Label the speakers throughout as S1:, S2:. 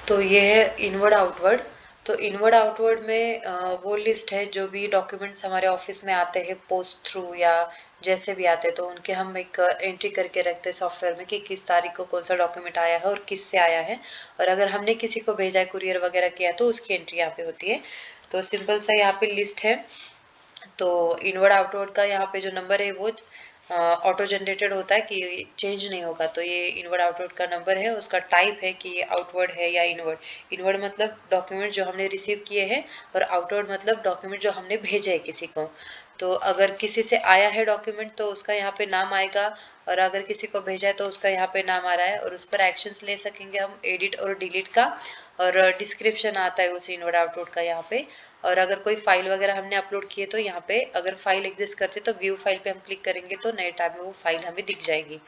S1: तो ये है इनवर्ड आउटवर्ड। तो इनवर्ड आउटवर्ड में वो लिस्ट है जो भी डॉक्यूमेंट्स हमारे ऑफिस में आते हैं पोस्ट थ्रू या जैसे भी आते हैं, तो उनके हम एक एंट्री करके रखते हैं सॉफ्टवेयर में कि किस तारीख को कौन सा डॉक्यूमेंट आया है और किस से आया है। और अगर हमने किसी को भेजा है कुरियर वगैरह किया तो उसकी एंट्री यहाँ पे होती है। तो सिंपल सा यहाँ पे लिस्ट है। तो इनवर्ड आउटवर्ड का यहाँ पे जो नंबर है वो ऑटो जनरेटेड होता है कि चेंज नहीं होगा। तो ये इनवर्ड आउटवर्ड का नंबर है, उसका टाइप है कि ये आउटवर्ड है या इनवर्ड। इनवर्ड मतलब डॉक्यूमेंट जो हमने रिसीव किए हैं, और आउटवर्ड मतलब डॉक्यूमेंट जो हमने भेजे है किसी को। तो अगर किसी से आया है डॉक्यूमेंट तो उसका यहाँ पे नाम आएगा, और अगर किसी को भेजा है तो उसका यहाँ पे नाम आ रहा है, और उस पर एक्शंस ले सकेंगे हम एडिट और डिलीट का। और डिस्क्रिप्शन आता है उस इनवर्ड आउटवर्ड का यहाँ पे। और अगर कोई फाइल वगैरह हमने अपलोड की है तो यहाँ पे अगर फाइल एग्जिस्ट करती है तो व्यू फाइल पे हम क्लिक करेंगे तो नए टैब में वो फाइल हमें दिख जाएगी।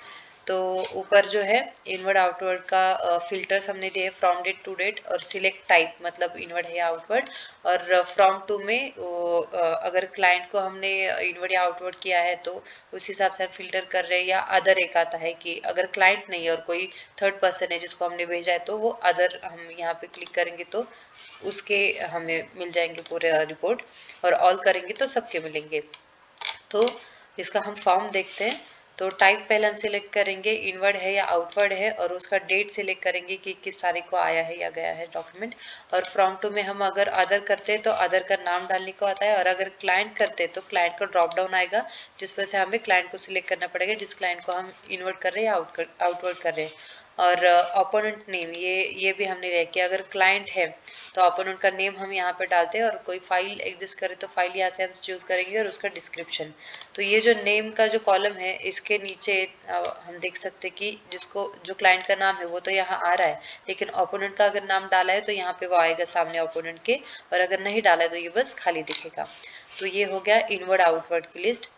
S1: तो ऊपर जो है इनवर्ड आउटवर्ड का फिल्टर्स हमने दिए फ्रॉम डेट टू डेट और सिलेक्ट टाइप, मतलब इनवर्ड है या आउटवर्ड। और फ्रॉम टू में अगर क्लाइंट को हमने इनवर्ड या आउटवर्ड किया है तो उस हिसाब से हम फिल्टर कर रहे हैं। या अदर एक आता है कि अगर क्लाइंट नहीं है और कोई थर्ड पर्सन है जिसको हमने भेजा है तो वो अदर हम यहाँ पे क्लिक करेंगे तो उसके हमें मिल जाएंगे पूरे रिपोर्ट। और ऑल करेंगे तो सबके मिलेंगे। तो इसका हम फॉर्म देखते हैं। तो टाइप पहले हम सिलेक्ट करेंगे इनवर्ड है या आउटवर्ड है, और उसका डेट सिलेक्ट करेंगे कि किस तारीख को आया है या गया है डॉक्यूमेंट। और फ्रॉम टू में हम अगर अदर करते हैं तो अदर का नाम डालने को आता है, और अगर क्लाइंट करते हैं तो क्लाइंट का ड्रॉप डाउन आएगा जिस वजह से हमें क्लाइंट को सिलेक्ट करना पड़ेगा जिस क्लाइंट को हम इनवर्ड कर रहे हैं या आउटवर्ड कर रहे हैं। और ओपोनेंट नेम ये भी हमने लिया कि अगर क्लाइंट है तो ओपोनेंट का नेम हम यहाँ पे डालते हैं, और कोई फाइल एग्जिस्ट करे तो फाइल यहाँ से हम चूज करेंगे और उसका डिस्क्रिप्शन। तो ये जो नेम का जो कॉलम है इसके नीचे हम देख सकते हैं कि जिसको जो क्लाइंट का नाम है वो तो यहाँ आ रहा है, लेकिन ओपोनेंट का अगर नाम डाला है तो यहाँ पे वो आएगा सामने ओपोनेंट के, और अगर नहीं डाला है तो ये बस खाली दिखेगा। तो ये हो गया इनवर्ड आउटवर्ड की लिस्ट।